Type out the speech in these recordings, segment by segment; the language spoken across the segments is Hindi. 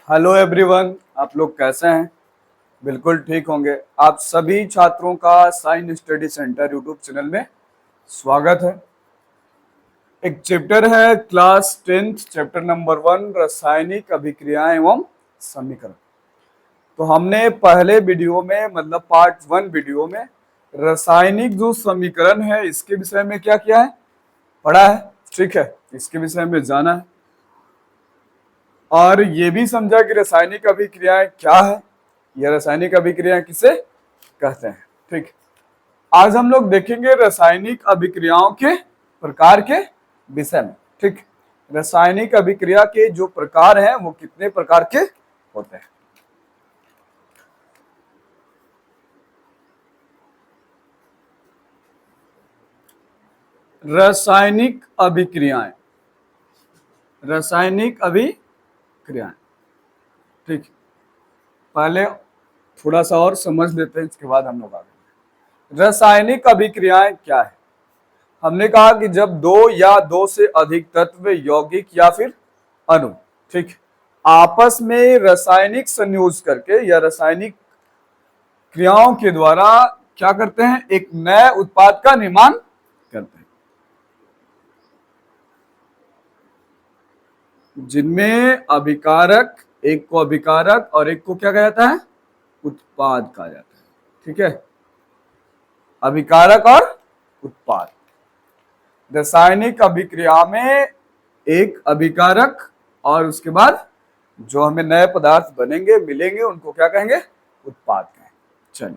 हेलो एवरीवन, आप लोग कैसे हैं? बिल्कुल ठीक होंगे। आप सभी छात्रों का science study centre YouTube channel में स्वागत है। एक चैप्टर है क्लास 10th चैप्टर नंबर 1 रासायनिक अभिक्रियाएं एवं समीकरण। तो हमने पहले वीडियो में मतलब पार्ट 1 वीडियो में रासायनिक जो समीकरण है इसके विषय में क्या किया है, पढ़ा है। ठीक है, इसके विषय में जाना है और ये भी समझा कि रासायनिक अभिक्रियाएं क्या है, यह रासायनिक अभिक्रियाएं किसे कहते हैं। ठीक, आज हम लोग देखेंगे रासायनिक अभिक्रियाओं के प्रकार के विषय में। ठीक, रासायनिक अभिक्रिया के जो प्रकार हैं वो कितने प्रकार के होते हैं। रासायनिक अभिक्रियाएं, रासायनिक अभिक्रियाएं। ठीक, पहले थोड़ा सा और समझ लेते हैं, इसके बाद हम लोग आगे। रासायनिक अभिक्रियाएं क्या है? हमने कहा कि जब दो या दो से अधिक तत्व, यौगिक या फिर अणु, ठीक, आपस में रासायनिक संयोज करके या रासायनिक क्रियाओं के द्वारा क्या करते हैं, एक नए उत्पाद का निर्माण करते हैं, जिनमें अभिकारक, एक को अभिकारक और एक को क्या कहा जाता है, उत्पाद कहा जाता है। ठीक है, अभिकारक और उत्पाद। रासायनिक अभिक्रिया में एक अभिकारक और उसके बाद जो हमें नए पदार्थ बनेंगे, मिलेंगे, उनको क्या कहेंगे, उत्पाद कहेंगे। चलिए,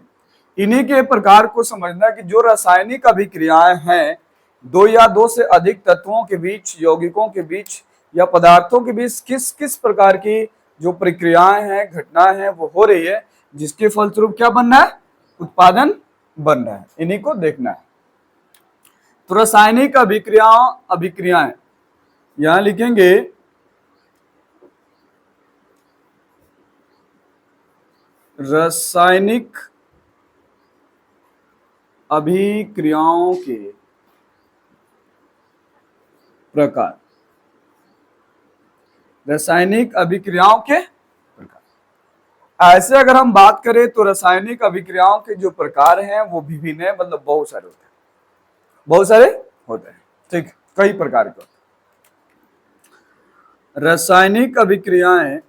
इन्हीं के प्रकार को समझना कि जो रासायनिक अभिक्रियाएं हैं, दो या दो से अधिक तत्वों के बीच, यौगिकों के बीच या पदार्थों के बीच किस किस प्रकार की जो प्रक्रियाएं हैं, घटनाएं हैं, वो हो रही है, जिसके फलस्वरूप क्या बन रहा है, उत्पादन बन रहा है। इन्हीं को देखना है। तो रासायनिक अभिक्रियाएं यहां लिखेंगे रासायनिक अभिक्रियाओं के प्रकार। रासायनिक अभिक्रियाओं के प्रकार। ऐसे अगर हम बात करें तो रासायनिक अभिक्रियाओं के जो प्रकार हैं वो विभिन्न है, मतलब बहुत सारे होते हैं, बहुत सारे होते हैं। ठीक, कई प्रकार के होते हैं। रासायनिक अभिक्रियाएं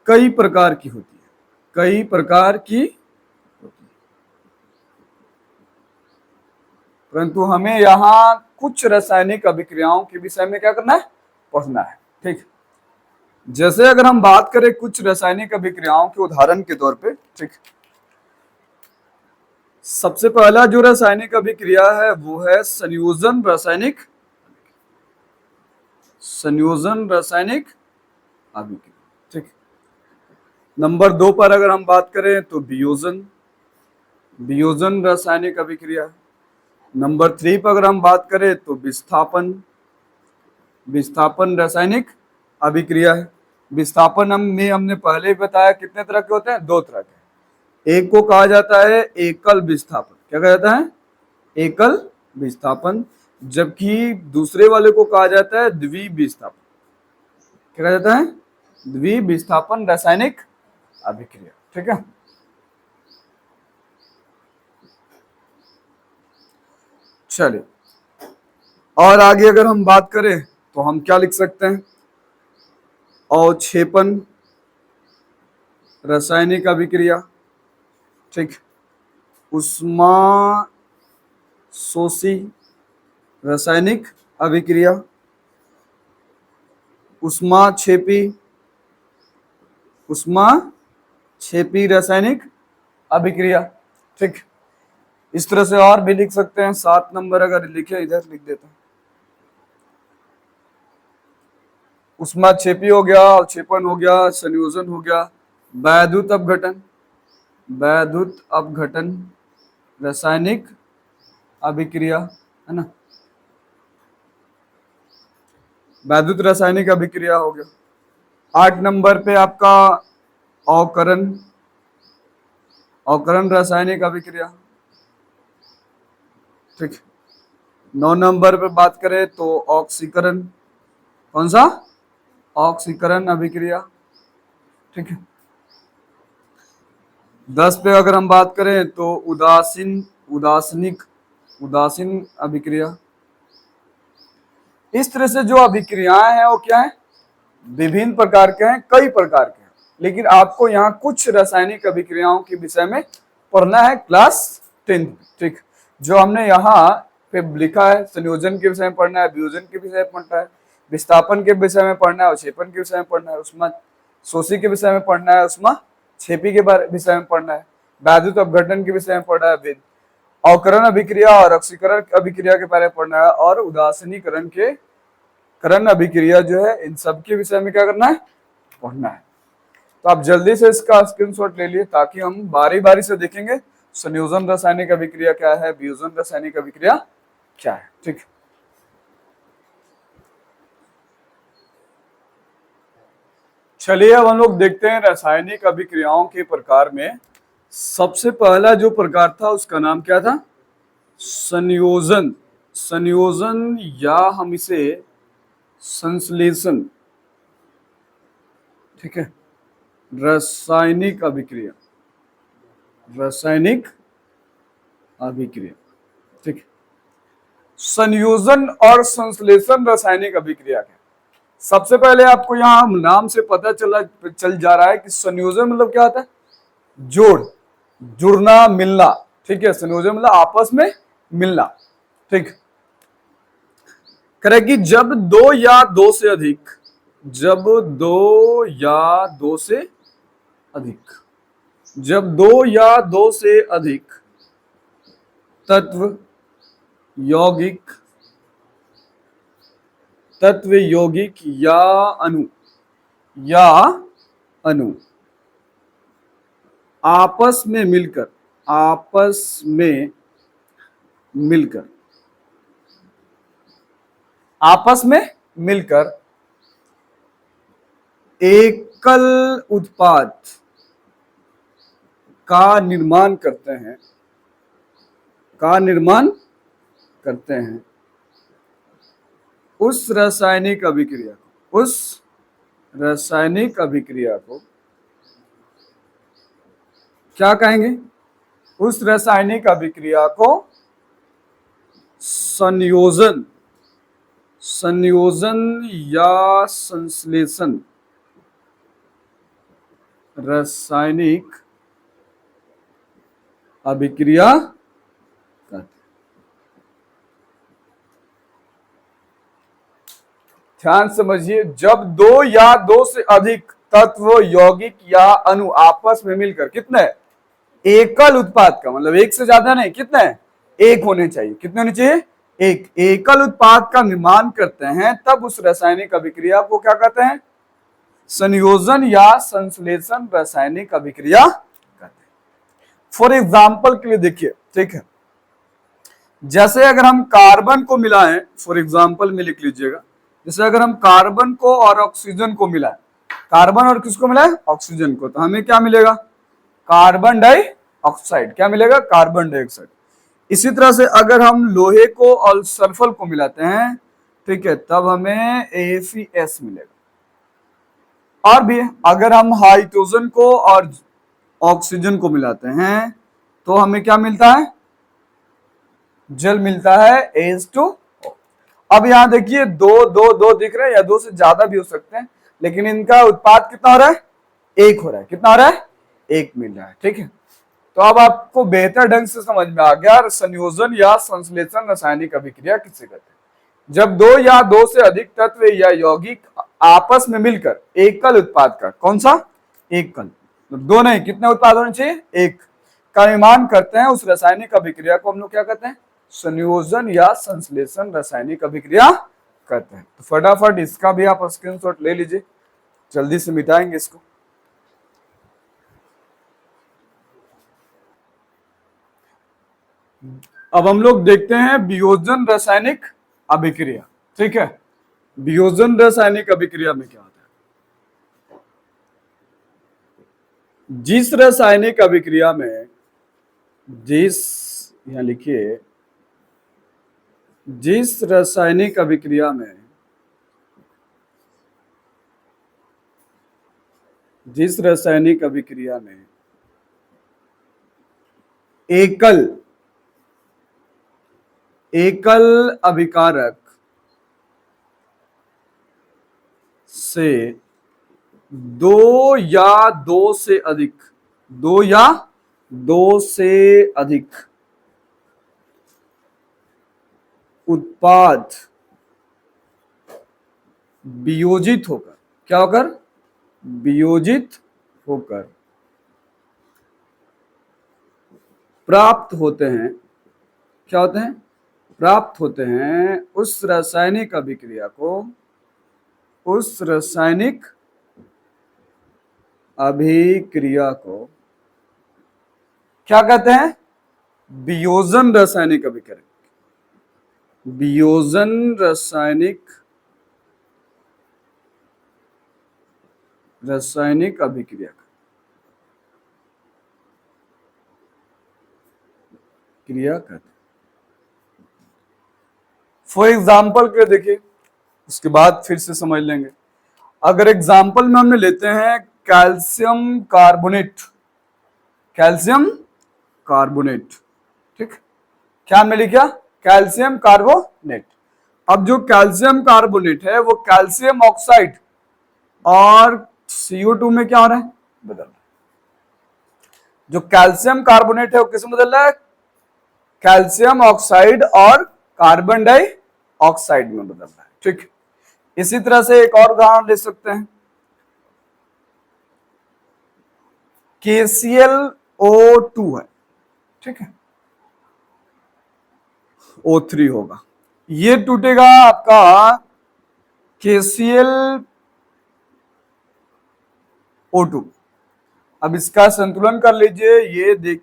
कई प्रकार की होती है, कई प्रकार की होती है, परंतु हमें यहां कुछ रासायनिक अभिक्रियाओं के विषय में क्या करना है, पढ़ना है। ठीक, जैसे अगर हम बात करें कुछ रासायनिक अभिक्रियाओं के उदाहरण के तौर पे, ठीक, सबसे पहला जो रासायनिक अभिक्रिया है वो है संयोजन रासायनिक अभिक्रिया। ठीक, नंबर 2 पर अगर हम बात करें तो वियोजन रासायनिक अभिक्रिया। नंबर 3 पर अगर हम बात करें तो विस्थापन रासायनिक अभिक्रिया है। विस्थापन में हमने पहले ही बताया कितने तरह के होते हैं, 2 तरह के। एक को कहा जाता है एकल विस्थापन, क्या कहा जाता है, एकल विस्थापन, जबकि दूसरे वाले को कहा जाता है द्विविस्थापन, क्या कहा जाता है, द्विविस्थापन रासायनिक अभिक्रिया। ठीक है, चलिए और आगे अगर हम बात करें तो हम क्या लिख सकते हैं, अवक्षेपण रासायनिक अभिक्रिया। ठीक, उष्मा शोषी रासायनिक अभिक्रिया, उष्मा छेपी रासायनिक अभिक्रिया। ठीक, इस तरह से और भी लिख सकते हैं। 7 नंबर अगर लिखे, इधर लिख देते हैं, उष्मा छेपी हो गया, अवक्षेपण हो गया, संयोजन हो गया, वैद्युत अपघटन रासायनिक अभिक्रिया, है ना, वैद्युत रासायनिक अभिक्रिया हो गया। 8 नंबर पे आपका अवकरण रासायनिक अभिक्रिया, ठीक। 9 नंबर पे बात करें तो ऑक्सीकरण, कौन सा? ऑक्सीकरण अभिक्रिया। ठीक है। 10 पे अगर हम बात करें तो उदासीन अभिक्रिया। इस तरह से जो अभिक्रियाएं हैं वो क्या है? विभिन्न प्रकार के हैं, कई प्रकार के हैं, लेकिन आपको यहाँ कुछ रासायनिक अभिक्रियाओं के विषय में पढ़ना है क्लास 10। ठीक। जो हमने यहाँ पे लिखा है, संयोजन के विषय में पढ़ना है, वियोजन के विषय में पढ़ना है, विस्थापन के विषय में पढ़ना है, अवक्षेपण के विषय में पढ़ना है, उसमें शोषी के विषय में पढ़ना है, उसमें छेपी के विषय में पढ़ना है, वैद्युत अपघटन के विषय में पढ़ना है, अवकरण अभिक्रिया और ऑक्सीकरण अभिक्रिया के बारे में पढ़ना है, और उदासीनीकरण के करण अभिक्रिया जो है, इन सब के विषय में क्या करना है? पढ़ना है। तो आप जल्दी से इसका स्क्रीनशॉट ले लिए ताकि हम बारी बारी से देखेंगे संयोजन रासायनिक अभिक्रिया क्या है, वियोजन रासायनिक अभिक्रिया क्या है। ठीक। चलिए अब हम लोग देखते हैं रासायनिक अभिक्रियाओं के प्रकार में सबसे पहला जो प्रकार था उसका नाम क्या था? संयोजन। संयोजन या हम इसे संश्लेषण। ठीक है। रासायनिक अभिक्रिया, रासायनिक अभिक्रिया। ठीक है। संयोजन और संश्लेषण रासायनिक अभिक्रिया क्या? सबसे पहले आपको यहां नाम से पता चल जा रहा है कि संयोजन मतलब क्या होता है? जोड़, जुड़ना, मिलना। ठीक है। संयोजन मतलब आपस में मिलना। ठीक। करेगी जब दो या दो से अधिक, जब दो या दो से अधिक, जब दो या दो से अधिक तत्व यौगिक या अणु आपस में मिलकर एकल उत्पाद का निर्माण करते हैं, उस रासायनिक अभिक्रिया को क्या कहेंगे? उस रासायनिक अभिक्रिया को संयोजन या संश्लेषण रासायनिक अभिक्रिया कहते हैं। ध्यान समझिए, जब दो या दो से अधिक तत्व यौगिक या अणु आपस में मिलकर कितने एकल उत्पाद का, मतलब एक से ज्यादा नहीं, कितने? एक होने चाहिए। कितने होने चाहिए? एक। एकल उत्पाद का निर्माण करते हैं, तब उस रासायनिक अभिक्रिया को क्या कहते हैं? संयोजन या संश्लेषण रासायनिक अभिक्रिया कहते हैं। फॉर एग्जाम्पल के लिए देखिए। ठीक है। जैसे अगर हम कार्बन को मिलाएं, फॉर एग्जाम्पल में लिख लीजिएगा, जैसे अगर हम कार्बन को और ऑक्सीजन को मिलाएं, कार्बन और किसको मिलाएं? ऑक्सीजन को, तो हमें क्या मिलेगा? Carbon dioxide. क्या मिलेगा? Carbon dioxide. इसी तरह से अगर हम लोहे को और सल्फर को मिलाते हैं, ठीक है, तब हमें AFeS मिलेगा। और भी अगर हम हाइड्रोजन को और ऑक्सीजन को मिलाते हैं तो हमें क्या मिलता है? जल मिलता है, H2O। अब यहां देखिए दो दो दो दिख रहे हैं, या दो से ज्यादा भी हो सकते हैं, लेकिन इनका उत्पाद कितना हो रहा है? एक हो रहा है। कितना हो रहा है? एक मिल रहा है। ठीक है। तो अब आपको बेहतर ढंग से समझ में आ गया संयोजन या संश्लेषण रासायनिक अभिक्रिया किसे कहते हैं। जब दो या दो से अधिक तत्व या यौगिक आपस में मिलकर एकल उत्पाद का, कौन सा? एकल, दो नहीं, कितने उत्पाद होने चाहिए? एक, का निर्माण करते हैं, उस रासायनिक अभिक्रिया को हम लोग क्या कहते हैं? संयोजन या संश्लेषण रासायनिक अभिक्रिया कहते हैं। तो फटाफट इसका भी आप स्क्रीनशॉट ले लीजिए, जल्दी से मिटाएंगे इसको। अब हम लोग देखते हैं वियोजन रासायनिक अभिक्रिया। ठीक है। वियोजन रासायनिक अभिक्रिया में क्या होता है? जिस रासायनिक अभिक्रिया में, यहां लिखिए, जिस रासायनिक अभिक्रिया में एकल अभिकारक से दो या दो से अधिक उत्पाद वियोजित होकर, क्या होकर, वियोजित होकर प्राप्त होते हैं, क्या होते हैं, प्राप्त होते हैं, उस रासायनिक अभिक्रिया को क्या कहते हैं, वियोजन रासायनिक अभिक्रिया, वियोजन रासायनिक अभिक्रिया कहते हैं। फॉर एग्जाम्पल के देखिए, उसके बाद फिर से समझ लेंगे। अगर एग्जाम्पल में हमने लेते हैं कैल्शियम कार्बोनेट, ठीक, क्या हमने लिखा, कैल्शियम कार्बोनेट। अब जो कैल्शियम कार्बोनेट है वो कैल्शियम ऑक्साइड और CO2 में क्या हो रहा है, बदल रहा है। जो कैल्शियम कार्बोनेट है वो किसमें बदल रहा है, कैल्शियम ऑक्साइड और कार्बन डाइऑक्साइड में बदल रहा है, ठीक। इसी तरह से एक और उदाहरण ले सकते हैं, KClO2 है, ठीक है, O3 होगा, ये टूटेगा आपका KClO2। अब इसका संतुलन कर लीजिए, ये देख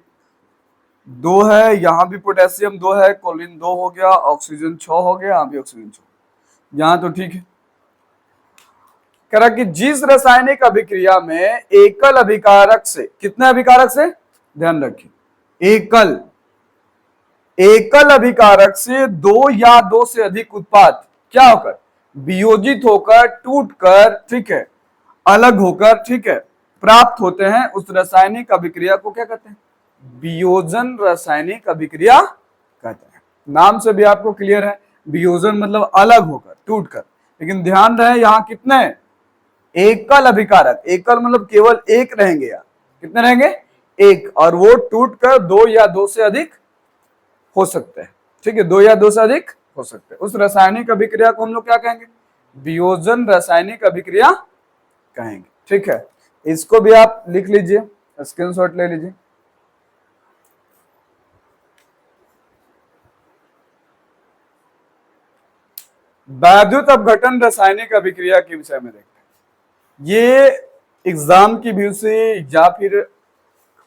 2 है, यहां भी पोटेशियम 2 है, क्लोरीन 2 हो गया, ऑक्सीजन 6 हो गया, यहां भी ऑक्सीजन 6, यहां तो ठीक है। कह रहा कि जिस रासायनिक अभिक्रिया में एकल अभिकारक से, कितने अभिकारक से, ध्यान रखिए, एकल अभिकारक से दो या दो से अधिक उत्पाद क्या होकर, वियोजित होकर, टूटकर, ठीक है, अलग होकर, ठीक है, प्राप्त होते हैं, उस रासायनिक अभिक्रिया को क्या कहते हैं, वियोजन रासायनिक अभिक्रिया कहते हैं। नाम से भी आपको क्लियर है, वियोजन मतलब अलग होकर, टूटकर, लेकिन ध्यान रहे यहां कितने, एकल अभिकारक, एकल मतलब केवल एक रहेंगे, यार कितने रहेंगे, एक, और वो टूटकर दो या दो से अधिक हो सकते हैं, ठीक है, दो या दो से अधिक हो सकते हैं, उस रासायनिक अभिक्रिया को हम लोग क्या कहेंगे, वियोजन रासायनिक अभिक्रिया कहेंगे, ठीक है। इसको भी आप लिख लीजिए, स्क्रीनशॉट ले लीजिए। वैद्युत अपघटन रासायनिक अभिक्रिया के विषय में देखते हैं। ये एग्जाम की व्यू से या फिर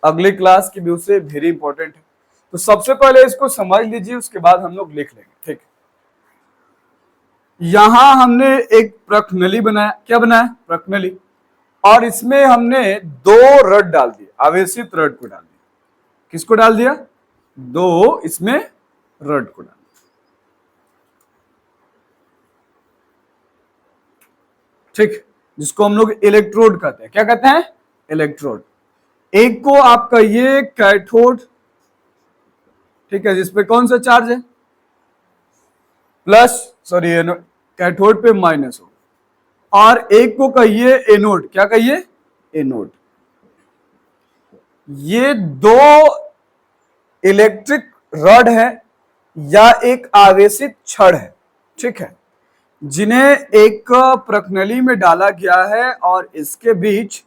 अगले क्लास की व्यू से वेरी इंपॉर्टेंट है, तो सबसे पहले इसको समझ लीजिए, उसके बाद हम लोग लिख लेंगे, ठीक है। यहां हमने एक प्रश्नली बनाया, क्या बनाया, प्रश्नली, और इसमें हमने दो रड डाल दिए, आवेशित रड को डाल दिया, किसको डाल दिया, दो इसमें रड को डाल दिया, ठीक, जिसको हम लोग इलेक्ट्रोड कहते हैं, क्या कहते हैं, इलेक्ट्रोड। एक को आप कहिए कैथोड, ठीक है, जिसपे कौन सा चार्ज है, प्लस, सॉरी कैथोड पे माइनस हो, और एक को कहिए एनोड, क्या कहिए, एनोड। ये दो इलेक्ट्रिक रॉड है या एक आवेशित छड़ है, ठीक है, जिन्हें एक प्रश्नली में डाला गया है और इसके बीच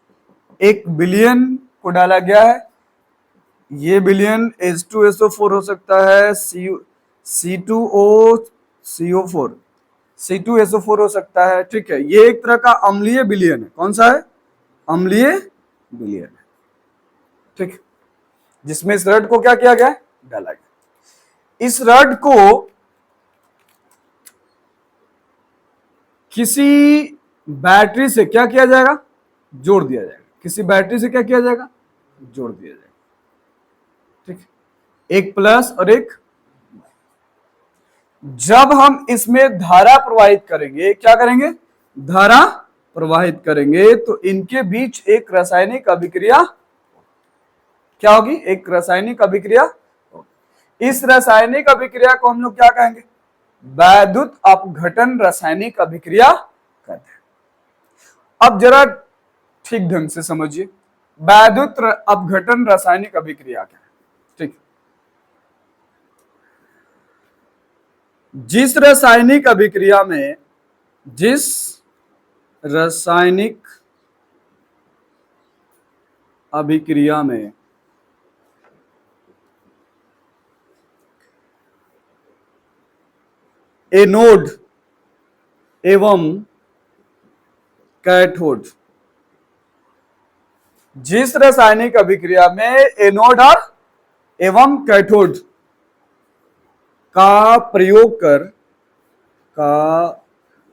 एक विलयन को डाला गया है। ये विलयन H2SO4 हो सकता है, C2SO4 हो सकता है, ठीक है। ये एक तरह का अम्लीय विलयन है, कौन सा है, अम्लीय विलयन है, ठीक, जिसमें इस रड को क्या किया गया, डाला गया। इस रड को किसी बैटरी से क्या किया जाएगा, जोड़ दिया जाएगा, किसी बैटरी से क्या किया जाएगा, जोड़ दिया जाएगा, ठीक, एक प्लस और एक। जब हम इसमें धारा प्रवाहित करेंगे, क्या करेंगे, धारा प्रवाहित करेंगे, तो इनके बीच एक रासायनिक अभिक्रिया क्या होगी, एक रासायनिक अभिक्रिया। इस रासायनिक अभिक्रिया को हम लोग क्या कहेंगे, वैद्युत अपघटन रासायनिक अभिक्रिया कहते हैं। अब जरा ठीक ढंग से समझिए, वैद्युत अपघटन रासायनिक अभिक्रिया क्या है। ठीक, जिस रासायनिक अभिक्रिया में, जिस रासायनिक अभिक्रिया में एनोड एवं कैथोड, जिस रासायनिक अभिक्रिया में एनोड और एवं कैथोड का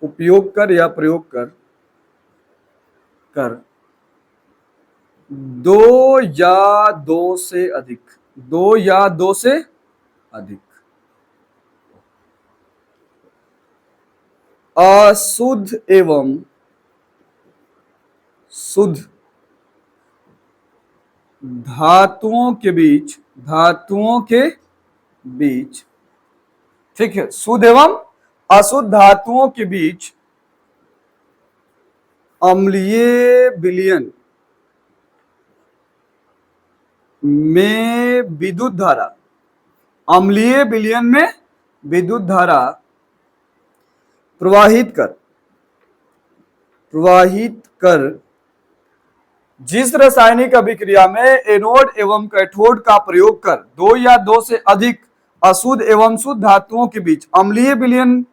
उपयोग कर या प्रयोग कर दो या दो से अधिक अशुद्ध एवं शुद्ध धातुओं के बीच, ठीक है, शुद्ध एवं अशुद्ध धातुओं के बीच अम्लीय विलयन में विद्युत धारा, अम्लीय विलयन में विद्युत धारा प्रवाहित कर जिस रासायनिक अभिक्रिया में एनोड एवं कैथोड का प्रयोग कर दो या दो से अधिक अशुद्ध एवं शुद्ध धातुओं के बीच अम्लीय विलयन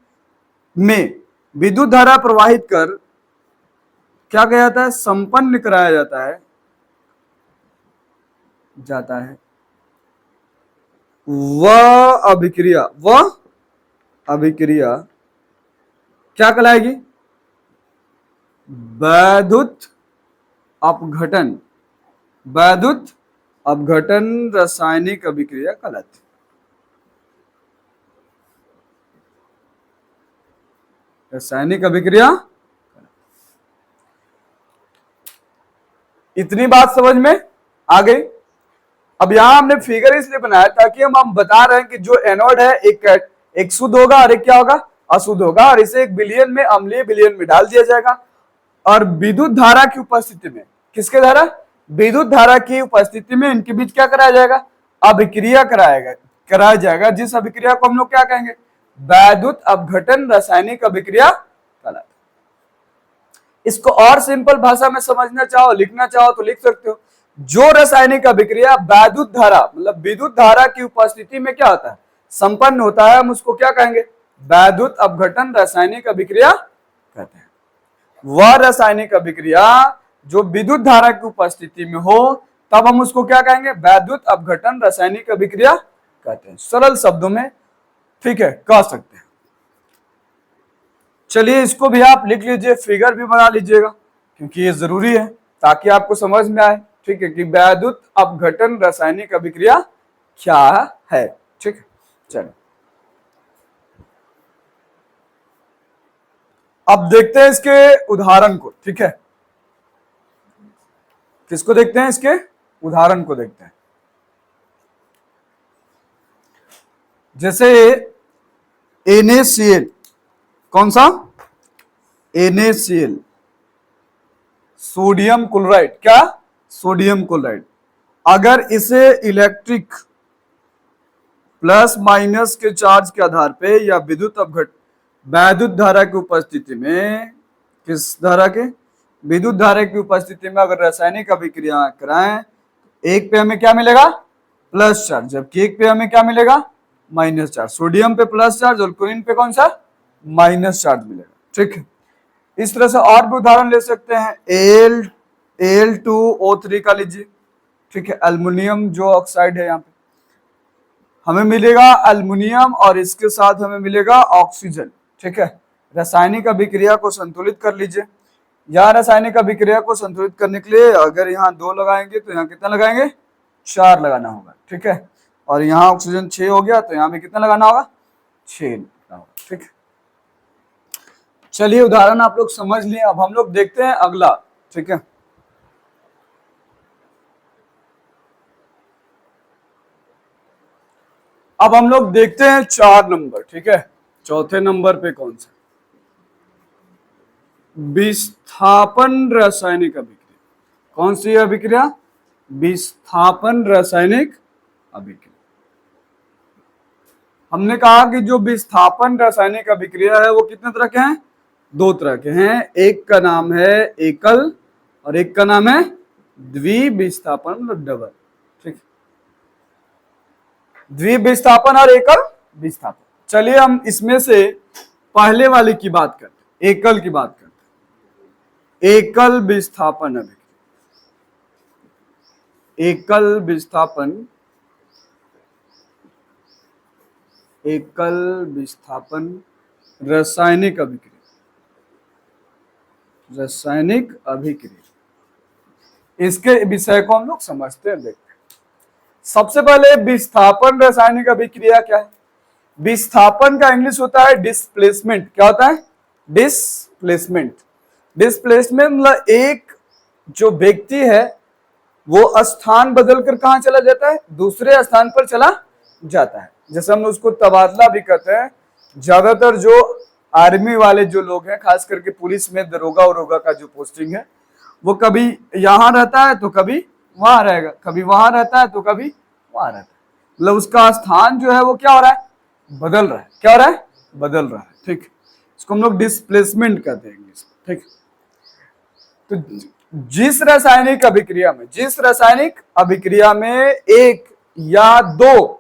में विद्युत धारा प्रवाहित कर क्या किया जाता है, संपन्न कराया जाता है वह अभिक्रिया क्या कहलाएगी, वैद्युत अपघटन रासायनिक अभिक्रिया कहलाती है। रासायनिक अभिक्रिया, इतनी बात समझ में आ गई। अब यहां हमने फिगर इसलिए बनाया ताकि हम बता रहे हैं कि जो एनोड है एक शुद्ध होगा और एक क्या होगा, अशुद्ध होगा, और इसे एक विलयन में, अम्लीय विलयन में डाल दिया जाएगा और विद्युत धारा की उपस्थिति में, किसके धारा, विद्युत धारा की उपस्थिति में इनके बीच क्या कराया जाएगा, अभिक्रिया कराया जाएगा, जिस अभिक्रिया को हम लोग क्या कहेंगे, वैद्युत अपघटन रासायनिक अभिक्रिया कहलाता है। इसको और सिंपल भाषा में समझना चाहो, लिखना चाहो तो लिख सकते हो। जो रासायनिक अभिक्रिया वैद्युत धारा मतलब विद्युत धारा की उपस्थिति में क्या होता है, संपन्न होता है, हम उसको क्या कहेंगे, वैद्युत अपघटन रासायनिक अभिक्रिया कहते हैं। वह रासायनिक अभिक्रिया जो विद्युत धारा की उपस्थिति में हो तब हम उसको क्या कहेंगे, वैद्युत अपघटन रासायनिक अभिक्रिया कहते हैं। सरल शब्दों में ठीक है कह सकते हैं। चलिए इसको भी आप लिख लीजिए, फिगर भी बना लीजिएगा क्योंकि ये जरूरी है ताकि आपको समझ में आए, ठीक है, कि वैद्युत अपघटन रासायनिक अभिक्रिया क्या है। ठीक है, चलिए अब देखते हैं इसके उदाहरण को। ठीक है, किसको देखते हैं, इसके उदाहरण को देखते हैं। जैसे NaCl, कौन सा, NaCl, सोडियम क्लोराइड, क्या, सोडियम क्लोराइड, अगर इसे इलेक्ट्रिक प्लस माइनस के चार्ज के आधार पे या वैद्युत धारा की उपस्थिति में, किस धारा के, विद्युत धारा की उपस्थिति में अगर रासायनिक अभिक्रिया कराएं, एक पे हमें क्या मिलेगा, प्लस चार्ज, जबकि एक पे हमें क्या मिलेगा, माइनस चार्ज। सोडियम पे प्लस चार्ज और क्लोरीन पे कौन सा, माइनस चार्ज मिलेगा। ठीक है, इस तरह से और भी उदाहरण ले सकते हैं। Al2O3 का लीजिए, ठीक है, एल्युमिनियम जो ऑक्साइड है यहाँ पे हमें मिलेगा एल्युमिनियम और इसके साथ हमें मिलेगा ऑक्सीजन। ठीक है, रासायनिक अभिक्रिया को संतुलित कर लीजिए। यहाँ रासायनिक अभिक्रिया को संतुलित करने के लिए अगर यहाँ 2 लगाएंगे तो यहाँ कितना लगाएंगे, 4 लगाना होगा। ठीक है, और यहाँ ऑक्सीजन 6 हो गया तो यहाँ भी कितना लगाना होगा, 6। ठीक। चलिए उदाहरण आप लोग समझ लिए, अब हम लोग देखते हैं अगला। ठीक है, अब हम लोग देखते हैं 4 नंबर। ठीक है, चौथे नंबर पे कौन सा? विस्थापन रासायनिक अभिक्रिया। कौन सी अभिक्रिया? विस्थापन रासायनिक अभिक्रिया। हमने कहा कि जो विस्थापन रासायनिक अभिक्रिया है वो कितने तरह के हैं? 2 तरह के हैं। एक का नाम है एकल और एक का नाम है द्विविस्थापन, मतलब डबल। ठीक, द्विविस्थापन और एकल विस्थापन। चलिए हम इसमें से पहले वाले की बात करते हैं, एकल की बात करते हैं। एकल विस्थापन अभिक्रिया, एकल विस्थापन, एकल विस्थापन रासायनिक अभिक्रिया, रासायनिक अभिक्रिया। इसके विषय को हम लोग समझते हैं, देखते हैं। सबसे पहले विस्थापन रासायनिक अभिक्रिया क्या है? विस्थापन का इंग्लिश होता है डिस्प्लेसमेंट। क्या होता है? डिस्प्लेसमेंट। डिस्प्लेसमेंट मतलब एक जो व्यक्ति है वो स्थान बदलकर कहां चला जाता है? दूसरे स्थान पर चला जाता है। जैसे हम उसको तबादला भी कहते हैं। ज्यादातर जो आर्मी वाले जो लोग हैं, खास करके पुलिस में दरोगा उरोगा का जो पोस्टिंग है, वो कभी यहां रहता है तो कभी वहां रहेगा, कभी वहां रहता है तो कभी वहां रहता है। मतलब उसका स्थान जो है वो क्या हो रहा है? बदल रहा है। क्या हो रहा है? बदल रहा है। ठीक, इसको हम लोग डिस्प्लेसमेंट कहते हैं इंग्लिश में। ठीक, तो जिस रासायनिक अभिक्रिया में, जिस रासायनिक अभिक्रिया में एक या दो,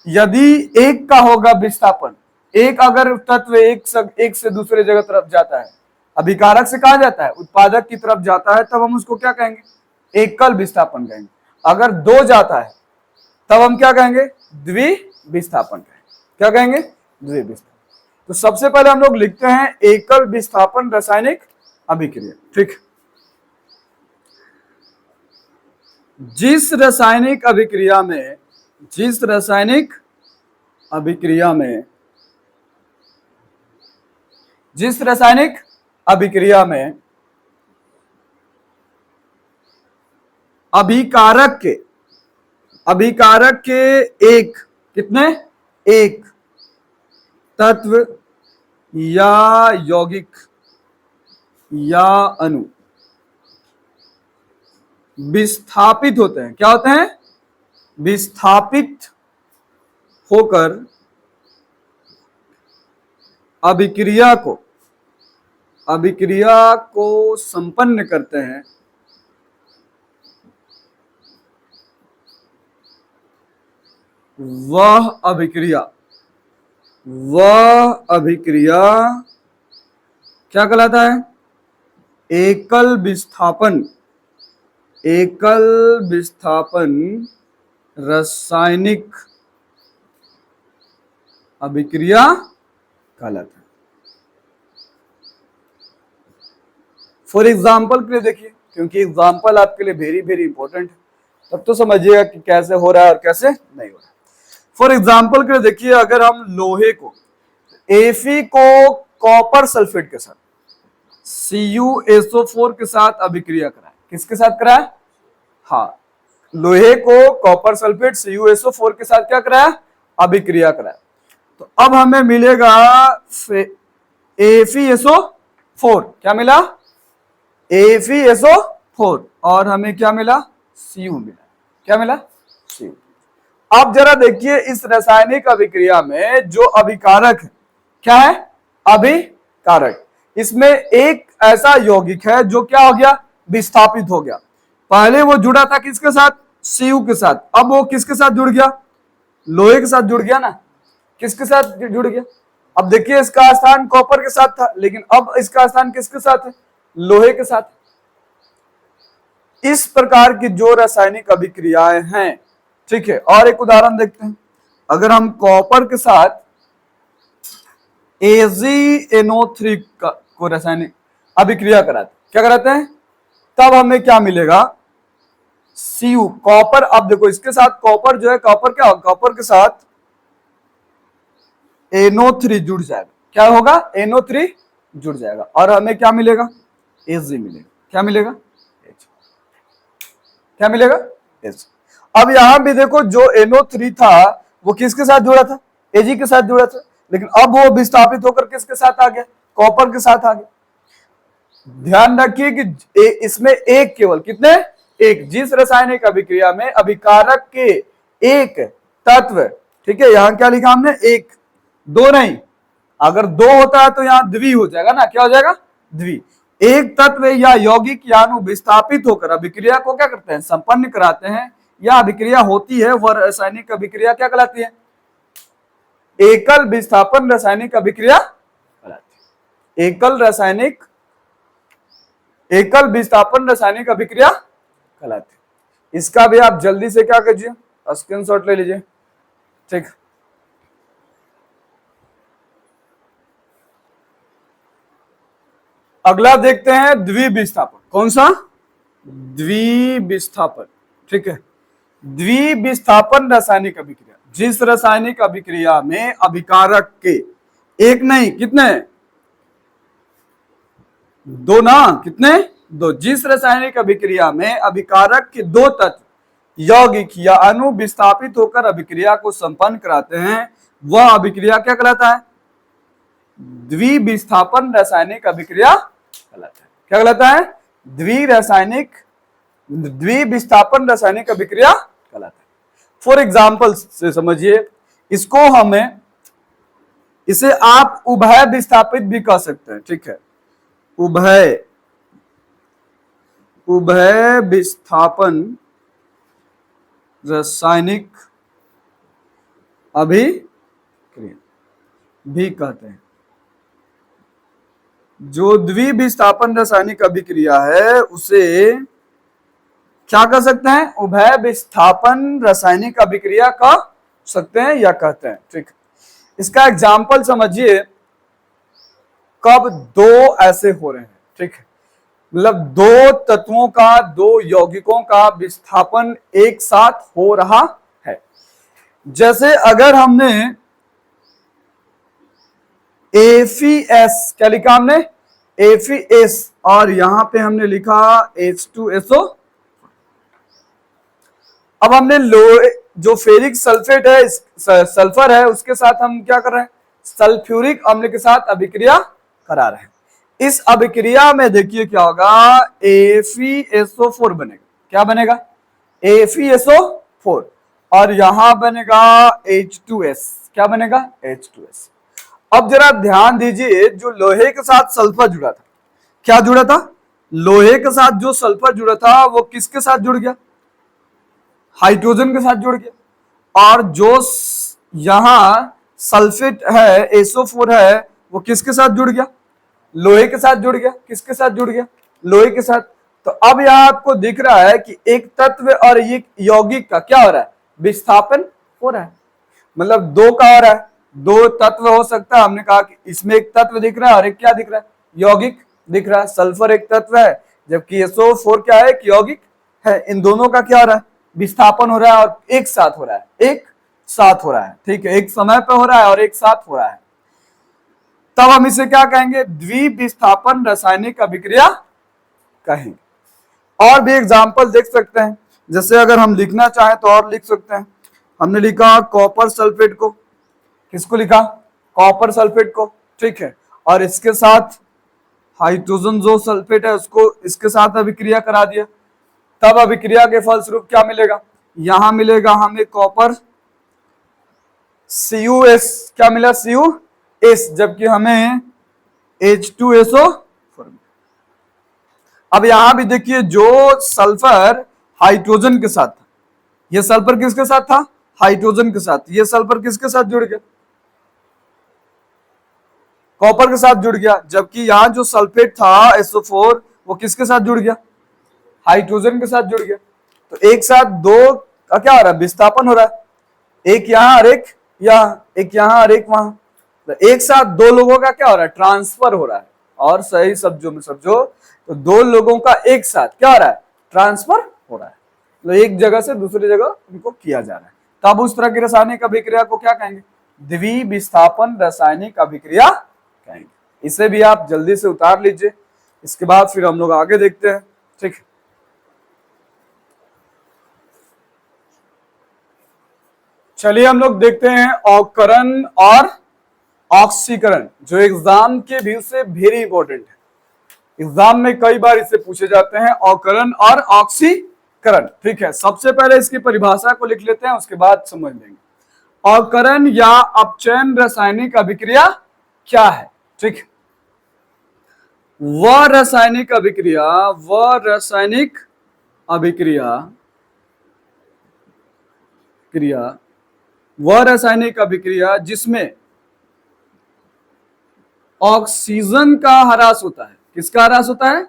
यदि एक का होगा विस्थापन, एक अगर तत्व एक से दूसरे जगह तरफ जाता है, अभिकारक से कहा जाता है उत्पादक की तरफ जाता है, तब हम उसको क्या कहेंगे? एकल विस्थापन कहेंगे। अगर 2 जाता है तब हम क्या कहेंगे? द्विविस्थापन कहेंगे। क्या कहेंगे? द्विविस्थापन। तो सबसे पहले हम लोग लिखते हैं एकल विस्थापन रासायनिक अभिक्रिया। ठीक, जिस रासायनिक अभिक्रिया में, जिस रासायनिक अभिक्रिया में, जिस रासायनिक अभिक्रिया में अभिकारक के एक, कितने? एक तत्व या यौगिक या अणु विस्थापित होते हैं। क्या होते हैं? विस्थापित होकर अभिक्रिया को संपन्न करते हैं, वह अभिक्रिया क्या कहलाता है? एकल विस्थापन रासायनिक अभिक्रिया कहलाता है। फॉर एग्जाम्पल के लिए देखिए, क्योंकि एग्जाम्पल आपके लिए वेरी वेरी इंपॉर्टेंट है, तब तो समझिएगा कि कैसे हो रहा है और कैसे नहीं हो रहा है। फॉर एग्जाम्पल के लिए देखिए, अगर हम लोहे को, Fe को कॉपर सल्फेट के साथ CuSO4 के साथ अभिक्रिया कराए, किसके साथ कराया? हाँ, लोहे को कॉपर सल्फेट CuSO4 के साथ क्या कराया? अभिक्रिया कराया। तो अब हमें मिलेगा FeSO4। क्या मिला? FeSO4। और हमें क्या मिला? Cu मिला। क्या मिला? Cu। अब जरा देखिए इस रासायनिक अभिक्रिया में जो अभिकारक है, क्या है? अभिकारक। इसमें एक ऐसा यौगिक है जो क्या हो गया? विस्थापित हो गया। पहले वो जुड़ा था किसके साथ? Cu के साथ। अब वो किसके साथ जुड़ गया? लोहे के साथ जुड़ गया ना। किसके साथ जुड़ गया? अब देखिए इसका स्थान कॉपर के साथ था, लेकिन अब इसका स्थान किसके साथ है? लोहे के साथ। इस प्रकार की जो रासायनिक अभिक्रियाएं हैं, ठीक है। और एक उदाहरण देखते हैं। अगर हम कॉपर के साथ AgNO3 को रासायनिक अभिक्रिया कराते, क्या कराते हैं, तब हमें क्या मिलेगा? Cu। कॉपर, अब देखो इसके साथ कॉपर जो है, कॉपर क्या, कॉपर के साथ NO3 जुड़ जाएगा। क्या होगा? NO3 जुड़ जाएगा और हमें क्या मिलेगा? Ag मिलेगा। क्या मिलेगा? H। क्या मिलेगा? H। अब यहां भी देखो जो NO3 था वो किसके साथ जुड़ा था? Ag के साथ जुड़ा था, लेकिन अब वो विस्थापित होकर किसके साथ आ गया? कॉपर के साथ आ गया। ध्यान रखिए कि इसमें एक, केवल कितने? एक। जिस रासायनिक अभिक्रिया में अभिकारक के एक तत्व, ठीक है, यहां क्या लिखा हमने? एक, दो नहीं। अगर दो होता है तो यहां द्वि हो जाएगा ना। क्या हो जाएगा? द्वि। एक तत्व या यौगिक या अणु विस्थापित होकर अभिक्रिया को क्या करते हैं? संपन्न कराते हैं, या अभिक्रिया होती है, वह रासायनिक अभिक्रिया क्या कहलाती है? एकल विस्थापन रासायनिक अभिक्रिया कहलाती है। एकल विस्थापन रासायनिक अभिक्रिया कहलाती है। इसका भी आप जल्दी से क्या कीजिए? स्क्रीनशॉट ले लीजिए। ठीक, अगला देखते हैं द्विविस्थापन। कौन सा? द्विविस्थापन। ठीक है, द्विविस्थापन रासायनिक अभिक्रिया, जिस रासायनिक अभिक्रिया में अभिकारक के एक नहीं, कितने? दो ना, कितने? दो। जिस रासायनिक अभिक्रिया में अभिकारक के दो तत्व, यौगिक या अणु विस्थापित होकर अभिक्रिया को संपन्न कराते हैं, वह अभिक्रिया क्या कहलाता है? द्विविस्थापन रासायनिक अभिक्रिया कहलाता है। क्या कहलाता है? द्विविस्थापन रासायनिक अभिक्रिया कहलाता है। फॉर एग्जाम्पल से समझिए इसको, हमें इसे आप उभय विस्थापित भी कह सकते हैं। ठीक है, उभय विस्थापन रासायनिक अभिक्रिया भी कहते हैं। जो द्विविस्थापन रासायनिक अभिक्रिया है उसे क्या कह सकते हैं? उभय विस्थापन रासायनिक अभिक्रिया कह सकते हैं या कहते हैं। ठीक, इसका एग्जाम्पल समझिए। कब दो ऐसे हो रहे हैं, ठीक है, मतलब दो तत्वों का, दो यौगिकों का विस्थापन एक साथ हो रहा है। जैसे अगर हमने AFS, क्या लिखा हमने? AFS, और यहां पे हमने लिखा H2SO। अब हमने जो फेरिक सल्फेट है, सल्फर है, उसके साथ हम क्या कर रहे हैं? सल्फ्यूरिक अम्ल के साथ अभिक्रिया करा रहे हैं। इस अभिक्रिया में देखिए क्या होगा? AFeSO4 बनेगा। क्या बनेगा? AFeSO4, और यहां बनेगा H2S। क्या बनेगा? H2S। अब जरा ध्यान दीजिए, जो लोहे के साथ सल्फर जुड़ा था, क्या जुड़ा था? लोहे के साथ जो सल्फर जुड़ा था वो किसके साथ जुड़ गया? हाइड्रोजन के साथ जुड़ गया। और जो यहां सल्फेट है, SO4 है, वो किसके साथ जुड़ गया? लोहे के साथ जुड़ गया। किसके साथ जुड़ गया? लोहे के साथ। तो अब यहां आपको दिख रहा है कि एक तत्व और एक यौगिक का क्या हो रहा है? विस्थापन हो रहा है। मतलब दो का हो रहा है, दो तत्व हो सकता है। हमने कहा कि इसमें एक तत्व दिख रहा है और एक क्या दिख रहा है? यौगिक दिख रहा है। सल्फर एक तत्व है, जबकि SO4 क्या है? एक यौगिक है। इन दोनों का क्या हो रहा है? विस्थापन हो रहा है, और एक साथ हो रहा है। एक साथ हो रहा है, ठीक है, एक समय पे हो रहा है और एक साथ हो रहा है। तब हम इसे क्या कहेंगे? द्विविस्थापन रासायनिक अभिक्रिया कहेंगे। और भी एग्जाम्पल देख सकते हैं। जैसे अगर हम लिखना चाहें तो और लिख सकते हैं। हमने लिखा कॉपर सल्फेट को। किसको लिखा? कॉपर सल्फेट को। ठीक है, और इसके साथ हाइड्रोजन जो सल्फेट है उसको इसके साथ अभिक्रिया करा दिया। तब अभिक्रिया के फलस्वरूप क्या मिलेगा? यहां मिलेगा हमें कॉपर CuS। क्या मिला? CuS, जबकि हमें H2SO4। अब यहां भी देखिए, जो सल्फर हाइड्रोजन के साथ था, यह सल्फर किसके साथ था? हाइड्रोजन के साथ। यह सल्फर किसके साथ जुड़ गया? कॉपर के साथ जुड़ गया। जबकि यहां जो सल्फेट था SO4, वो किसके साथ जुड़ गया? हाइड्रोजन के साथ जुड़ गया। तो एक साथ दो का क्या हो रहा है? विस्थापन हो रहा है। एक यहां और एक यहां, एक यहां और एक वहां। तो एक साथ दो लोगों का क्या हो रहा है? ट्रांसफर हो रहा है। और सही शब्दों में समझो तो दो लोगों का एक साथ क्या हो रहा है? ट्रांसफर हो रहा है। तो एक जगह से दूसरी जगह उनको किया जा रहा है। तब उस तरह की रासायनिक अभिक्रिया को क्या कहेंगे? द्विविस्थापन रासायनिक अभिक्रिया कहेंगे। इसे भी आप जल्दी से उतार लीजिए, इसके बाद फिर हम लोग आगे देखते हैं। ठीक, चलिए हम लोग देखते हैं अवकरण और ऑक्सीकरण, जो एग्जाम के व्यू से वेरी इंपॉर्टेंट है। एग्जाम में कई बार इसे पूछे जाते हैं, अवकरण और ऑक्सीकरण। ठीक है, सबसे पहले इसकी परिभाषा को लिख लेते हैं, उसके बाद समझ लेंगे। अवकरण या अपचयन रासायनिक अभिक्रिया क्या है? ठीक, वह रासायनिक अभिक्रिया जिसमें ऑक्सीजन का ह्रास होता है। किसका ह्रास होता है?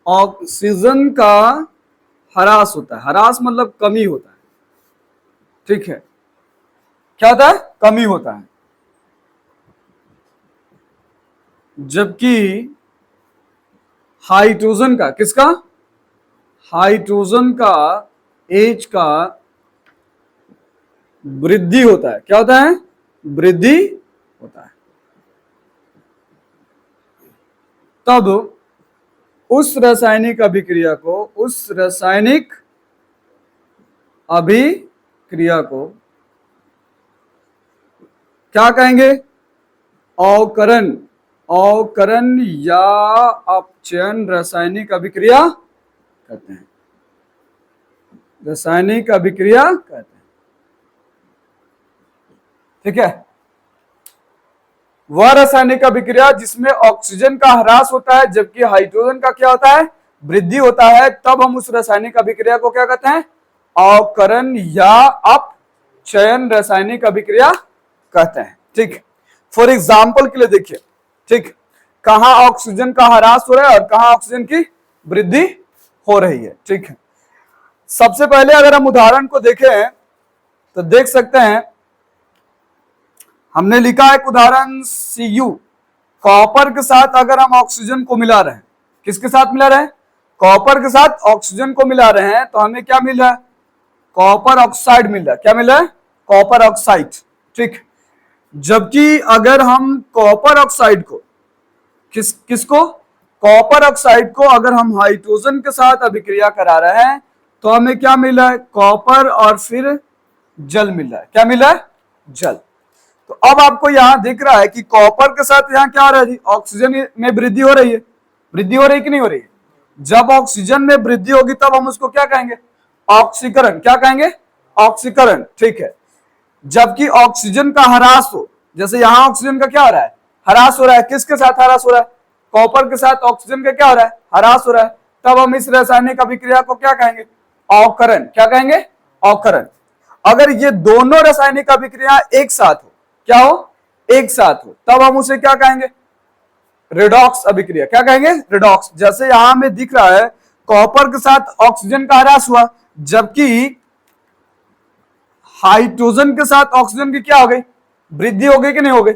ऑक्सीजन का ह्रास होता है। ह्रास मतलब कमी होता है। ठीक है, क्या होता है? कमी होता है। जबकि हाइड्रोजन का, किसका? हाइड्रोजन का एच का वृद्धि होता है। क्या होता है? वृद्धि होता है। तब उस रासायनिक अभिक्रिया को क्या कहेंगे? अवकरण या अपचयन रासायनिक अभिक्रिया कहते हैं। ठीक है, वह रासायनिक अभिक्रिया जिसमें ऑक्सीजन का ह्रास होता है जबकि हाइड्रोजन का क्या होता है? वृद्धि होता है। तब हम उस रासायनिक अभिक्रिया को क्या कहते हैं? अवकरण या अपचयन रासायनिक अभिक्रिया कहते हैं। ठीक, फॉर एग्जाम्पल के लिए देखिए। ठीक, कहां ऑक्सीजन का ह्रास हो रहा है और कहां ऑक्सीजन की वृद्धि हो रही है। ठीक है, सबसे पहले अगर हम उदाहरण को देखें तो देख सकते हैं, हमने लिखा है उदाहरण Cu। कॉपर के साथ अगर हम ऑक्सीजन को मिला रहे हैं, किसके साथ मिला रहे हैं? कॉपर के साथ ऑक्सीजन को मिला रहे हैं, तो हमें क्या मिल रहा है? कॉपर ऑक्साइड मिल रहा है। क्या मिल रहा है? Copper oxide. ठीक, जबकि अगर हम कॉपर ऑक्साइड को किसको कॉपर ऑक्साइड को अगर हम हाइड्रोजन के साथ अभिक्रिया करा रहे हैं तो हमें क्या मिल रहा है? कॉपर और फिर जल मिल रहा है। क्या मिल रहा है? जल। तो अब आपको यहां दिख रहा है कि कॉपर के साथ यहां क्या हो रहा है जी? ऑक्सीजन में वृद्धि हो रही है। वृद्धि हो रही कि नहीं हो रही है? जब ऑक्सीजन में वृद्धि होगी तब हम उसको क्या कहेंगे? ऑक्सीकरण। क्या कहेंगे? ऑक्सीकरण। ठीक है, जबकि ऑक्सीजन का ह्रास हो, जैसे यहां ऑक्सीजन का क्या हो रहा है? ह्रास हो रहा है। किसके साथ ह्रास हो रहा है? कॉपर के साथ ऑक्सीजन का क्या हो रहा है? ह्रास हो रहा है। तब हम इस रासायनिक अभिक्रिया को क्या कहेंगे? अवकरण। क्या कहेंगे? अवकरण। अगर ये दोनों रासायनिक अभिक्रिया एक साथ हो, क्या हो? एक साथ हो, तब हम उसे क्या कहेंगे? रिडॉक्स अभिक्रिया। क्या कहेंगे? रिडॉक्स। जैसे यहां में दिख रहा है कॉपर के साथ ऑक्सीजन का ह्रास हुआ, जबकि हाइड्रोजन के साथ ऑक्सीजन की क्या हो गई? वृद्धि हो गई कि नहीं हो गई?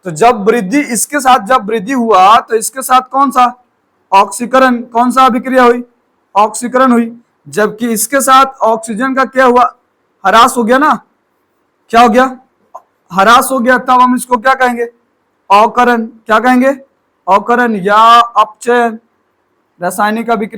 तो जब वृद्धि इसके साथ जब वृद्धि हुआ तो इसके साथ कौन सा? ऑक्सीकरण। कौन सा अभिक्रिया हुई? ऑक्सीकरण हुई। जबकि इसके साथ ऑक्सीजन का क्या हुआ? ह्रास हो गया ना। क्या हो गया? ह्रास हो गया। तब हम इसको क्या कहेंगे? अवकरण। क्या कहेंगे? अवकरण या अपचयन रासायनिक अभिक्रिया।